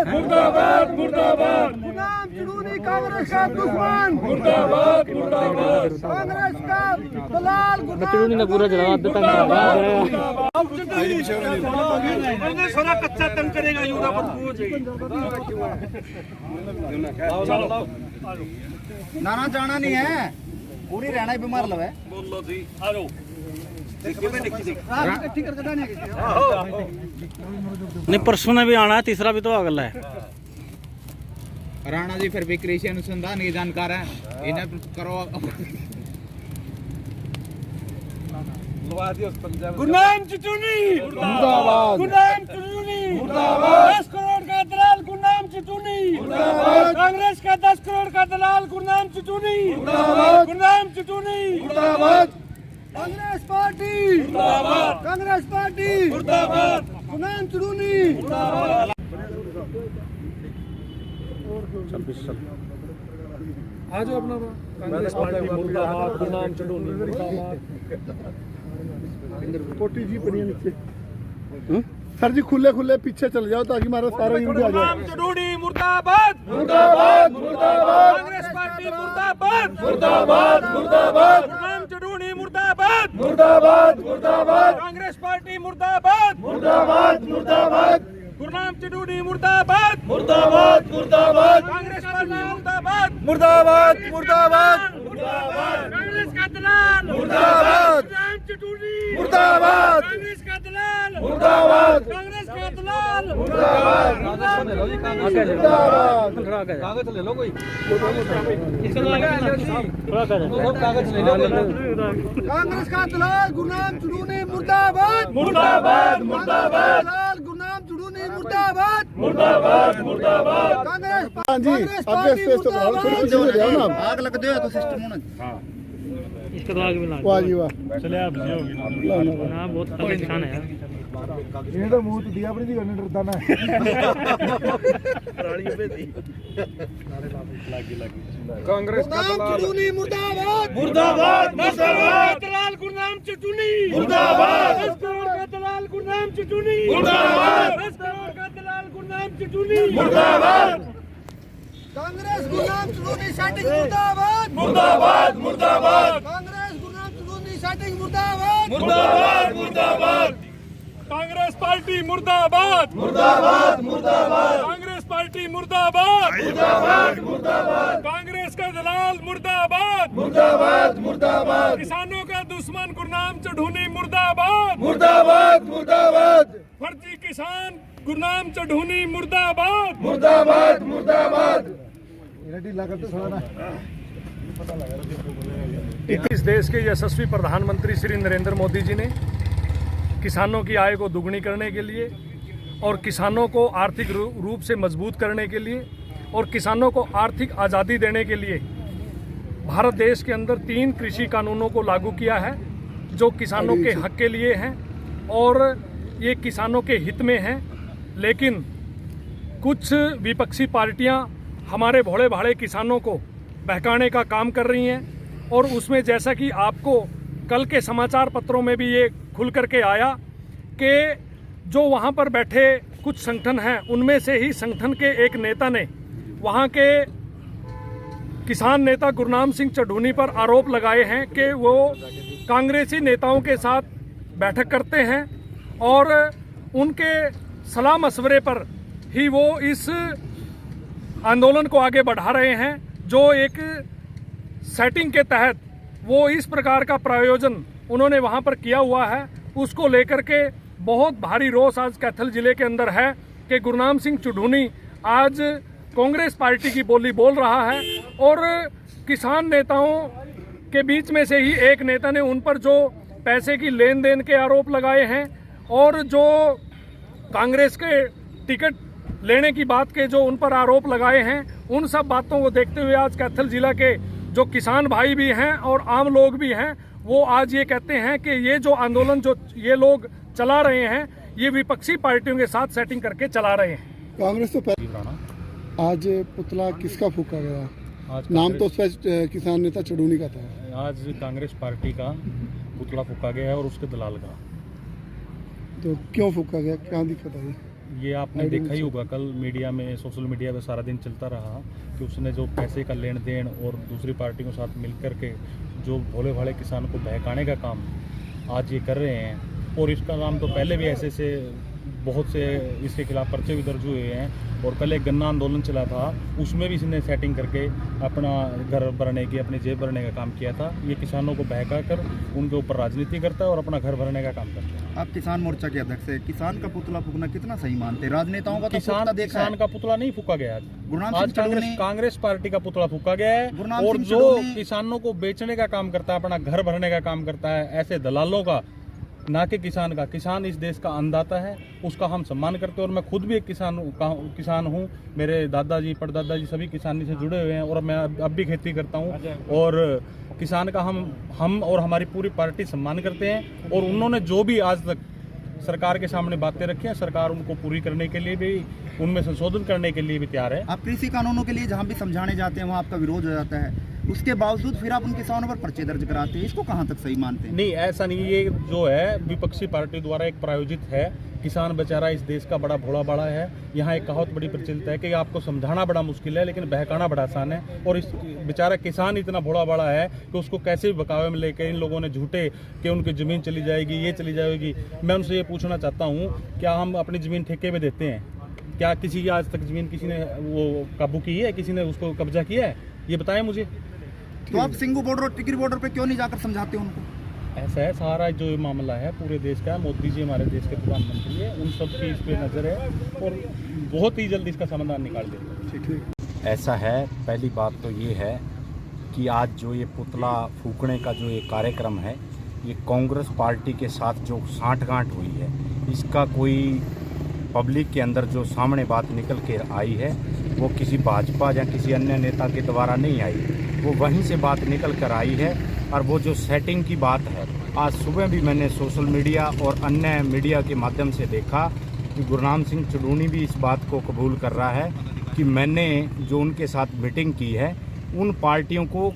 मुर्दाबाद मुर्दाबाद मुर्दाबाद गुलाम चुनूनी कांग्रेस का दुश्मन मुर्दाबाद मुर्दाबाद कांग्रेस का दलाल चुनूनी ने पूरा जवाब देता है सोना कच्चा तंग करेगा यूदा पर हो जाएगी नाना जाना नहीं है पूरी रहना ही बीमार लवे बोल लो जी आ जाओ नहीं परसों ने भी आना है, तीसरा भी तो अगला है। राणा जी फिर भी कृषि अनुसंधान के जानकार है, इन्हें करो। गुरनाम चुचुनी मुर्दाबाद गुरनाम चुचुनी मुर्दाबाद 10 करोड़ का दलाल गुरनाम चुचुनी मुर्दाबाद कांग्रेस का 10 करोड़ का दलाल गुरनाम चुचुनी मुर्दाबाद गुरनाम चुचुनी मुर्दाबाद कांग्रेस पार्टी मुर्दाबाद कांग्रेस पार्टी मुर्दाबाद गुलाम चुनूनी आज अपना कांग्रेस पार्टी मुर्दाबाद गुरनाम चुचुनी मुर्दाबाद कोटी जी बनिए नीचे सर जी खुले खुले पीछे चले जाओ ताकि हमारा सारा यूनिट आ जाए गुरनाम चुचुनी मुर्दाबाद मुर्दाबाद मुर्दाबाद कांग्रेस पार्टी मुर्दाबाद मुर्दाबाद मुर्दाबाद गुरनाम चुचुनी मुर्दाबाद मुर्दाबाद मुर्दाबाद कांग्रेस पार्टी मुर्दाबाद मुर्दाबाद मुर्दाबाद गुरनाम चुचुनी मुर्दाबाद मुर्दाबाद मुर्दाबाद कांग्रेस पार्टी मुर्दाबाद मुर्दाबाद मुर्दाबाद कांग्रेस का दलाल मुर्दाबाद गुरनाम चुचुनी मुर्दाबाद कांग्रेस का दलाल मुर्दाबाद कांग्रेस का दलाल मुर्दाबाद कागज ले लो कोई कागज ले लो। कांग्रेस का दलाल गुलाम चुनूनी मुर्दाबाद मुर्दाबाद मुर्दाबाद दलाल गुलाम चुनूनी मुर्दाबाद मुर्दाबाद मुर्दाबाद कांग्रेस हाँ जी अब स्पेस तो थोड़ी पीछे हो जाओ ना आग लग दो तो सिस्टम होना इसका तो आगे भी लगा। वाह जी वाह चले आप जी होगी ना बहुत तगड़े निशान है यार। ये तो मुंह तो दिया अपनी दी करने डरता ना कांग्रेस का गुलाम चुनूनी मुर्दाबाद मुर्दाबाद मुर्दाबाद दलाल गुरनाम चुचुनी मुर्दाबाद 10 करोड़ का दलाल गुरनाम चुचुनी मुर्दाबाद 10 करोड़ का दलाल गुरनाम चुचुनी मुर्दाबाद कांग्रेस गुलाम चुनूनी सेटिंग मुर्दाबाद मुर्दाबाद मुर्दाबाद कांग्रेस गुलाम चुनूनी सेटिंग मुर्दाबाद मुर्दाबाद मुर्दाबाद कांग्रेस पार्टी मुर्दाबाद मुर्दाबाद मुर्दाबाद कांग्रेस पार्टी मुर्दाबाद मुर्दाबाद मुर्दाबाद कांग्रेस का दलाल मुर्दाबाद मुर्दाबाद मुर्दाबाद किसानों का दुश्मन गुरनाम चढ़ूनी मुर्दाबाद मुर्दाबाद मुर्दाबाद फर्जी किसान गुरनाम चढ़ूनी मुर्दाबाद मुर्दाबाद मुर्दाबाद इस देश के यशस्वी प्रधानमंत्री श्री नरेंद्र मोदी जी ने किसानों की आय को दुगनी करने के लिए और किसानों को आर्थिक रूप से मजबूत करने के लिए और किसानों को आर्थिक आज़ादी देने के लिए भारत देश के अंदर 3 कृषि कानूनों को लागू किया है जो किसानों के हक के लिए हैं और ये किसानों के हित में हैं। लेकिन कुछ विपक्षी पार्टियां हमारे भोले भाले किसानों को बहकाने का काम कर रही हैं और उसमें जैसा कि आपको कल के समाचार पत्रों में भी ये खुल करके आया कि जो वहाँ पर बैठे कुछ संगठन हैं उनमें से ही संगठन के एक नेता ने वहाँ के किसान नेता गुरनाम सिंह चढ़ूनी पर आरोप लगाए हैं कि वो कांग्रेसी नेताओं के साथ बैठक करते हैं और उनके सलाह मशवरे पर ही वो इस आंदोलन को आगे बढ़ा रहे हैं। जो एक सेटिंग के तहत वो इस प्रकार का प्रायोजन उन्होंने वहां पर किया हुआ है, उसको लेकर के बहुत भारी रोष आज कैथल जिले के अंदर है कि गुरनाम सिंह चुढ़ूनी आज कांग्रेस पार्टी की बोली बोल रहा है और किसान नेताओं के बीच में से ही एक नेता ने उन पर जो पैसे की लेन देन के आरोप लगाए हैं और जो कांग्रेस के टिकट लेने की बात के जो उन पर आरोप लगाए हैं, उन सब बातों को देखते हुए आज कैथल जिला के जो किसान भाई भी हैं और आम लोग भी हैं वो आज ये कहते हैं कि ये जो आंदोलन जो ये लोग चला रहे हैं ये विपक्षी पार्टियों के साथ सेटिंग करके चला रहे हैं। कांग्रेस तो आज पुतला किसका फूका गया? नाम तो किसान नेता चढ़ूनी का था। आज कांग्रेस पार्टी का पुतला फूका गया है और उसके दलाल का। तो क्यों फूका गया, क्या दिक्कत आई? ये आपने देखा ही होगा, कल मीडिया में, सोशल मीडिया पे सारा दिन चलता रहा कि उसने जो पैसे का लेन देन और दूसरी पार्टी के साथ मिल करके जो भोले भाले किसान को बहकाने का काम आज ये कर रहे हैं। और इसका नाम तो पहले भी ऐसे बहुत से इसके खिलाफ पर्चे भी दर्ज हुए हैं। और कल एक गन्ना आंदोलन चला था, उसमें भी इसने सेटिंग करके अपना घर भरने की, अपनी जेब भरने का काम किया था। ये किसानों को बहका कर उनके ऊपर राजनीति करता है और अपना घर भरने का काम करता है। आप किसान मोर्चा के अध्यक्ष है, किसान का पुतला फूकना कितना सही मानते हैं? राजनेताओं का तो पुतला देखा है। किसान का पुतला नहीं फूका गया आज कांग्रेस पार्टी का पुतला फूका गया है। और जो किसानों को बेचने का काम करता है, अपना घर भरने का काम करता है, ऐसे दलालों का, ना कि किसान का। किसान इस देश का अन्नदाता है, उसका हम सम्मान करते हैं। और मैं खुद भी एक किसान हूँ। मेरे दादाजी परदादाजी सभी किसानी से जुड़े हुए हैं और मैं अब भी खेती करता हूँ। और किसान का हम और हमारी पूरी पार्टी सम्मान करते हैं। और उन्होंने जो भी आज तक सरकार के सामने बातें रखी हैं, सरकार उनको पूरी करने के लिए भी, उनमें संशोधन करने के लिए भी तैयार है। आप कृषि कानूनों के लिए जहाँ भी समझाने जाते हैं वहाँ आपका विरोध हो जाता है, उसके बावजूद फिर आप उन किसानों पर पर्चे दर्ज कराते हैं। इसको कहाँ तक सही मानते हैं? नहीं, ऐसा नहीं। ये जो है विपक्षी पार्टी द्वारा एक प्रायोजित है। किसान बेचारा इस देश का बड़ा भोला बड़ा है। यहाँ एक कहावत बड़ी प्रचलित है कि आपको समझाना बड़ा मुश्किल है लेकिन बहकाना बड़ा आसान है। और इस बेचारा किसान इतना भोला बड़ा है कि उसको कैसे भी बकावे में लेकर इन लोगों ने झूठे कि उनकी ज़मीन चली जाएगी, ये चली जाएगी। मैं उनसे ये पूछना चाहता हूँ, क्या हम अपनी ज़मीन ठेके में देते हैं? क्या किसी की आज तक ज़मीन किसी ने वो काबू की है, किसी ने उसको कब्जा किया है? ये बताएं मुझे। तो आप सिंगू बॉर्डर और टिकरी बॉर्डर पे क्यों नहीं जाकर समझाते उनको? ऐसा है, सारा जो मामला है पूरे देश का, मोदी जी हमारे देश के प्रधानमंत्री है, उन सब की इस पे नज़र है और बहुत ही जल्दी इसका समाधान निकाल देंगे। ऐसा है, पहली बात तो ये है कि आज जो ये पुतला फूकने का जो ये कार्यक्रम है, ये कांग्रेस पार्टी के साथ जो साँठगांठ हुई है, इसका कोई पब्लिक के अंदर जो सामने बात निकल के आई है वो किसी भाजपा या किसी अन्य नेता के द्वारा नहीं आई, वो वहीं से बात निकल कर आई है। और वो जो सेटिंग की बात है, आज सुबह भी मैंने सोशल मीडिया और अन्य मीडिया के माध्यम से देखा कि गुरनाम सिंह चुड़ूनी भी इस बात को कबूल कर रहा है कि मैंने जो उनके साथ मीटिंग की है, उन पार्टियों को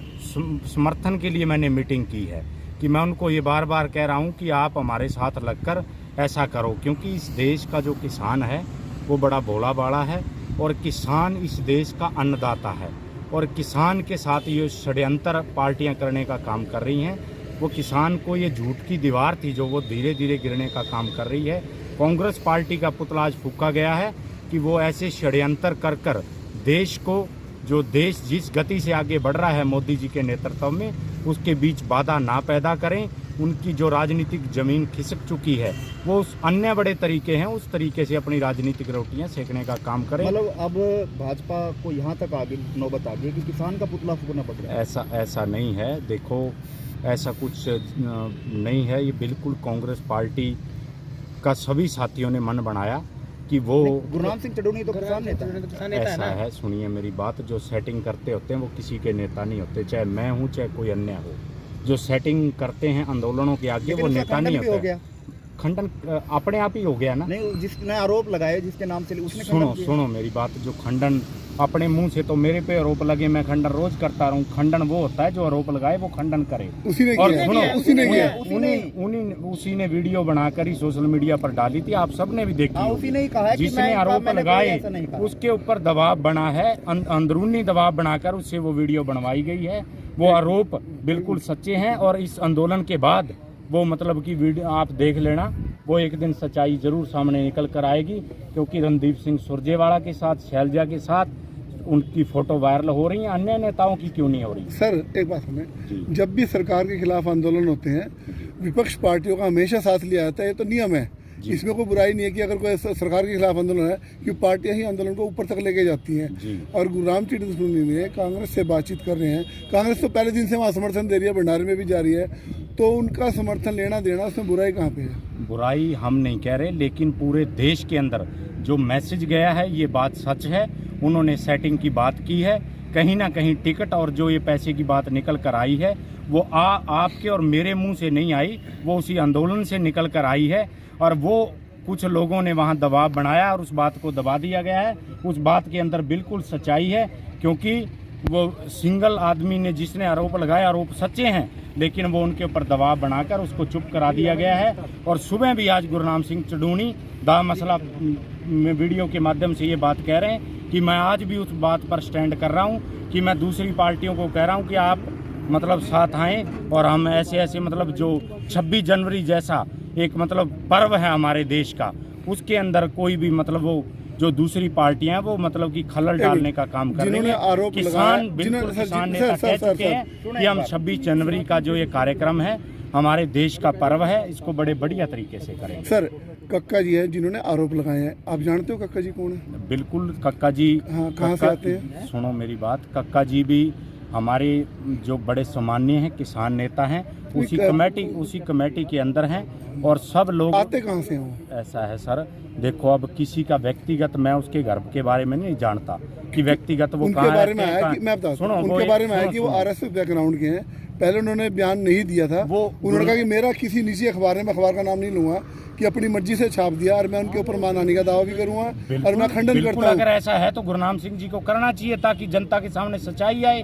समर्थन के लिए मैंने मीटिंग की है। कि मैं उनको ये बार बार कह रहा हूँ कि आप हमारे साथ लगकर ऐसा करो, क्योंकि इस देश का जो किसान है वो बड़ा भोला बाड़ा है और किसान इस देश का अन्नदाता है। और किसान के साथ ये षड्यंत्र पार्टियां करने का काम कर रही हैं। वो किसान को ये झूठ की दीवार थी जो वो धीरे धीरे गिरने का काम कर रही है। कांग्रेस पार्टी का पुतला आज फूका गया है कि वो ऐसे षड्यंत्र कर कर देश को, जो देश जिस गति से आगे बढ़ रहा है मोदी जी के नेतृत्व में, उसके बीच बाधा ना पैदा करें। उनकी जो राजनीतिक जमीन खिसक चुकी है वो उस अन्य बड़े तरीके हैं, उस तरीके से अपनी राजनीतिक रोटियां सेकने का काम करें। मतलब अब भाजपा को यहाँ तक आगे नौबत आ गई कि किसान का पुतला फूकना पड़ रहा है। ऐसा नहीं है। देखो, ऐसा कुछ नहीं है। ये बिल्कुल कांग्रेस पार्टी का सभी साथियों ने मन बनाया कि वो गुरनाम सिंह चुड़ूनी तो किसान नेता है। ऐसा है, सुनिए मेरी बात, जो सेटिंग करते होते हैं वो किसी के नेता नहीं होते, चाहे मैं हूँ चाहे कोई अन्य हो। जो सेटिंग करते हैं आंदोलनों के आगे वो नेता नहीं होते। खंडन अपने आप ही हो गया ना। नहीं, जिसने आरोप लगाए जिसके नाम से उसने सुनो मेरी बात, जो खंडन अपने मुंह से तो मेरे पे आरोप लगे, मैं खंडन रोज करता रहूं। खंडन वो होता है जो आरोप लगाए वो खंडन करे। उसी ने और किया, सुनो, उसी ने वीडियो बनाकर ही सोशल मीडिया पर डाली थी, आप सबने भी देखी। उसी ने कहा है कि जिसने आरोप लगाए उसके ऊपर दबाव बना है, अंदरूनी दबाव बनाकर उससे वो वीडियो बनवाई गई है। वो आरोप बिल्कुल सच्चे हैं और इस आंदोलन के बाद वो मतलब कि वीडियो आप देख लेना, वो एक दिन सच्चाई जरूर सामने निकल कर आएगी। क्योंकि रणदीप सिंह सुरजेवाला के साथ, शैलजा के साथ उनकी फोटो वायरल हो रही है, अन्य नेताओं की क्यों नहीं हो रही? सर एक बात सुने, जब भी सरकार के खिलाफ आंदोलन होते हैं विपक्ष पार्टियों का हमेशा साथ लिया जाता है, ये तो नियम है। इसमें कोई बुराई नहीं है कि अगर कोई सरकार के खिलाफ आंदोलन है कि पार्टियां ही आंदोलन को ऊपर तक लेके जाती हैं। और गुरनाम चुड़ूनी ने कांग्रेस से बातचीत कर रहे हैं, कांग्रेस तो पहले दिन से वहाँ समर्थन दे रही है, भंडारे में भी जा रही है, तो उनका समर्थन लेना देना, उसमें बुराई कहाँ पे है? बुराई हम नहीं कह रहे, लेकिन पूरे देश के अंदर जो मैसेज गया है ये बात सच है। उन्होंने सेटिंग की बात की है, कहीं ना कहीं टिकट और जो ये पैसे की बात निकल कर आई है वो आपके और मेरे मुंह से नहीं आई, वो उसी आंदोलन से निकल कर आई है। और वो कुछ लोगों ने वहाँ दबाव बनाया और उस बात को दबा दिया गया है। उस बात के अंदर बिल्कुल सच्चाई है, क्योंकि वो सिंगल आदमी ने जिसने आरोप लगाए, आरोप सच्चे हैं, लेकिन वो उनके ऊपर दबाव बनाकर उसको चुप करा दिया गया है। और सुबह भी आज गुरनाम सिंह चुड़ूनी दा मसला वीडियो के माध्यम से ये बात कह रहे हैं कि मैं आज भी उस बात पर स्टैंड कर रहा हूँ कि मैं दूसरी पार्टियों को कह रहा हूँ कि आप मतलब साथ आएँ और हम ऐसे ऐसे मतलब जो 26 जनवरी जैसा एक मतलब पर्व है हमारे देश का, उसके अंदर कोई भी मतलब वो जो दूसरी पार्टियां वो मतलब कि खलल डालने का काम कर रही हैं। किसान बिल्कुल किसान नेता कह चुके हैं कि हम 26 जनवरी का जो ये कार्यक्रम है हमारे देश का पर्व है, इसको बड़े बढ़िया तरीके से करेंगे। सर कक्का जी है जिन्होंने आरोप लगाए हैं, आप जानते हो कक्का जी कौन है? बिल्कुल कक्का जी। हाँ, कहाँ से आते हैं? सुनो मेरी बात, कक्का जी भी हमारे जो बड़े सम्मान्य हैं किसान नेता हैं, उसी कमेटी के अंदर हैं और सब लोग आते कहाँ से हो? ऐसा है सर, देखो अब किसी का व्यक्तिगत मैं उसके घर के बारे में नहीं जानता कि व्यक्तिगत वो उनके बारे में आया कि मैं बताता हूं, उनके बारे में आया कि वो आरएसएस बैकग्राउंड के हैं। पहले उन्होंने बयान नहीं दिया था, उन्होंने कहा कि मेरा किसी निजी अखबार में, अखबार का नाम नहीं लूंगा, कि अपनी मर्जी से छाप दिया और मैं उनके ऊपर मानहानि का दावा भी करूंगा और मैं खंडन करता हूं। अगर ऐसा है तो गुरनाम सिंह जी को करना चाहिए ताकि जनता के सामने सच्चाई आए,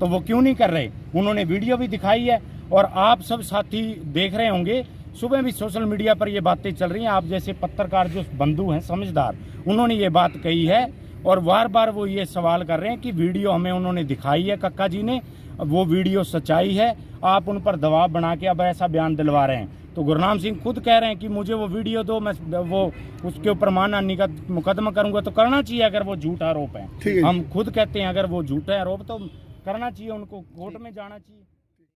तो वो क्यों नहीं कर रहे? उन्होंने वीडियो भी दिखाई है और आप सब साथी देख रहे होंगे, सुबह भी सोशल मीडिया पर ये बातें चल रही हैं। आप जैसे पत्रकार जो बंधु हैं समझदार, उन्होंने ये बात कही है और बार बार वो ये सवाल कर रहे हैं कि वीडियो हमें उन्होंने दिखाई है, कक्का जी ने, वो वीडियो सच्चाई है, आप उन पर दबाव बना के अब ऐसा बयान दिलवा रहे हैं। तो गुरनाम सिंह खुद कह रहे हैं कि मुझे वो वीडियो दो, मैं वो उसके ऊपर मानहानि का मुकदमा करूंगा। तो करना चाहिए अगर वो झूठा आरोप है। हम खुद कहते हैं अगर वो झूठा आरोप तो करना चाहिए, उनको कोर्ट में जाना चाहिए।